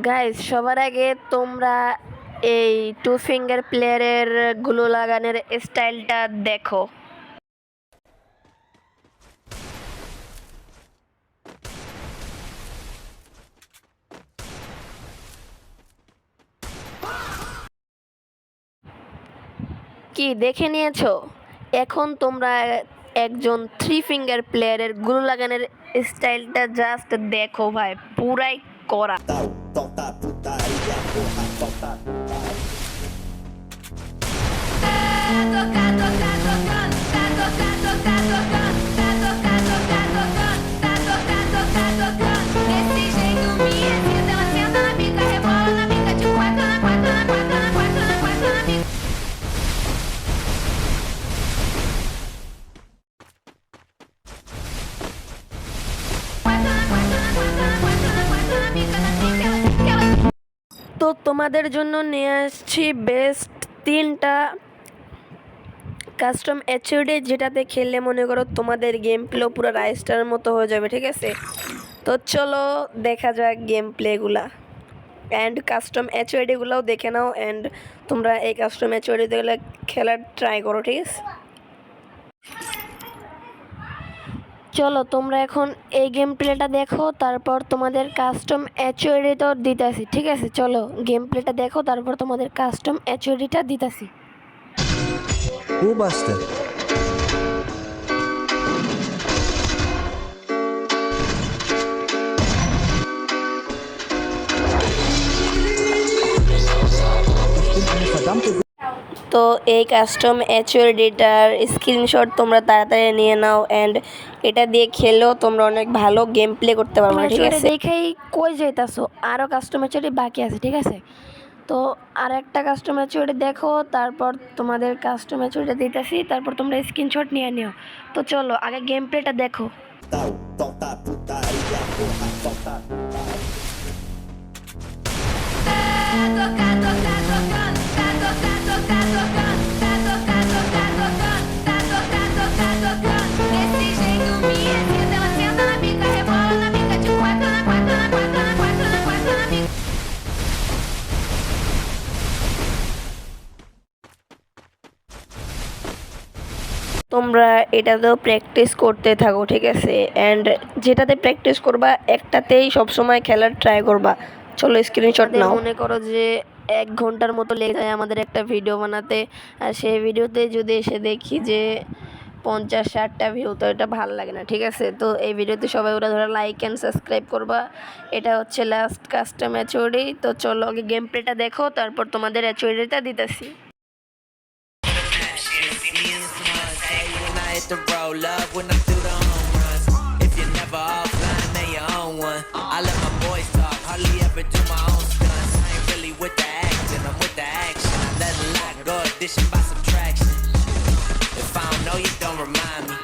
Guys, সবার আগে তোমরা এই টু ফিঙ্গার প্লেয়ারের গ্লু লাগানোর স্টাইলটা দেখো। কি দেখে নিয়েছো? এখন তোমরা একজন থ্রি ফিঙ্গার প্লেয়ারের গ্লু লাগানোর স্টাইলটা জাস্ট দেখো ভাই, পুরাই করা। তো তোমাদের জন্য নিয়ে আসছি বেস্ট 3টা কাস্টম অ্যাচিউডি, যেটাতে খেললে মনে করো তোমাদের গেম প্লে পুরো রাইস্টার মতো হয়ে যাবে, ঠিক আছে? তো চলো দেখা যাক গেম প্লেগুলা অ্যান্ড কাস্টম অ্যাচিউডিগুলোও দেখে নাও, অ্যান্ড তোমরা এই কাস্টম অ্যাচিউডিগুলো খেলার ট্রাই করো, ঠিক আছে? চলো তোমরা এখন এই গেম প্লেটা দেখো, তারপর তোমাদের কাস্টম অ্যাচিউডিটা দিতেছি, ঠিক আছে? চলো গেম প্লেটা দেখো, তারপর তোমাদের কাস্টম অ্যাচিউডিটা দিতেছি। O basta. তো এই কাস্টম অ্যাচিউডিটার স্ক্রিনশট তোমরা তাড়াতাড়ি নিয়ে নাও, অ্যান্ড এটা দিয়ে খেলেও তোমরা অনেক ভালো গেম প্লে করতে পারবে, ঠিক আছে? দেখেই কই যাইতাছো, আরও কাস্টম অ্যাচিউডি বাকি আছে, ঠিক আছে? তো আর একটা কাস্টম অ্যাচিউডি দেখো, তারপর তোমাদের কাস্টম অ্যাচিউডিটা দিতেছি, তারপর তোমরা স্ক্রিনশট নিয়ে নিও। তো চলো আগে গেম প্লেটা দেখো। তোমরা এটাতেও প্র্যাকটিস করতে থাকো, ঠিক আছে? অ্যান্ড যেটাতে প্র্যাকটিস করবা একটাতেই সবসময় খেলার ট্রাই করবা। চলো স্ক্রিনশট নাও। মনে করো যে 1 ঘন্টার মতো লেগে যায় আমাদের একটা ভিডিও বানাতে, আর সেই ভিডিওতে যদি এসে দেখি যে 50-60টা ভিউ, তো এটা ভালো লাগে না, ঠিক আছে? তো এই ভিডিওতে সবাই ওরা ধরো লাইক অ্যান্ড সাবস্ক্রাইব করবা। এটা হচ্ছে লাস্ট কাস্টম অ্যাচিউডি। তো চলো আগে গেম প্লেটা দেখো, তারপর তোমাদের অ্যাচিউডিটা দিতেছি। To roll up when I do the home runs. If you're never offline, then you're on one. I let my boys talk, hardly ever do my own stunts. I ain't really with the acting, I'm with the action. I let a lot go, addition by subtraction. If I don't know you, don't remind me.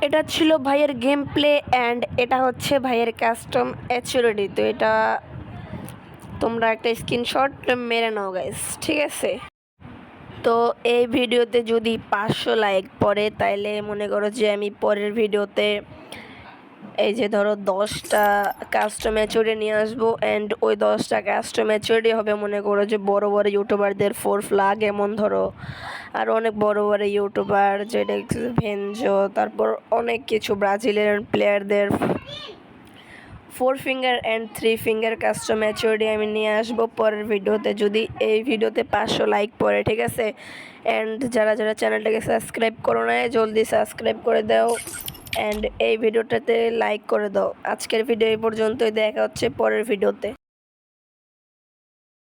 এটা ছিল ভাইয়ের game play, and এটা হচ্ছে ভাইয়ের custom অ্যাচিউডি। তো এটা তোমরা একটা স্ক্রিনশট মেরে নাও গাইস, ঠিক আছে? তো এই ভিডিওতে যদি 500 লাইক পড়ে, তাইলে মনে করো যে আমি পরের ভিডিওতে এই যে ধরো 10টা কাস্টম অ্যাচিউডি নিয়ে আসবো, অ্যান্ড ওই 10টা কাস্টম অ্যাচিউডি হবে মনে করো যে বড় বড় ইউটিউবারদের 4 ফ্ল্যাগ, এমন ধরো আর অনেক বড় বড় ইউটিউবার, যেটা ভেনজো, তারপর অনেক কিছু ব্রাজিলিয়ান প্লেয়ারদের 4 ফিঙ্গার অ্যান্ড 3 ফিঙ্গার কাস্টম অ্যাচিউডি আমি নিয়ে আসবো পরের ভিডিওতে, যদি এই ভিডিওতে 500 লাইক পড়ে, ঠিক আছে? অ্যান্ড যারা যারা চ্যানেলটাকে সাবস্ক্রাইব করো না, জলদি সাবস্ক্রাইব করে দাও, অ্যান্ড এই ভিডিওটাতে লাইক করে দাও। আজকের ভিডিও এই পর্যন্তই, দেখা হচ্ছে পরের ভিডিওতে।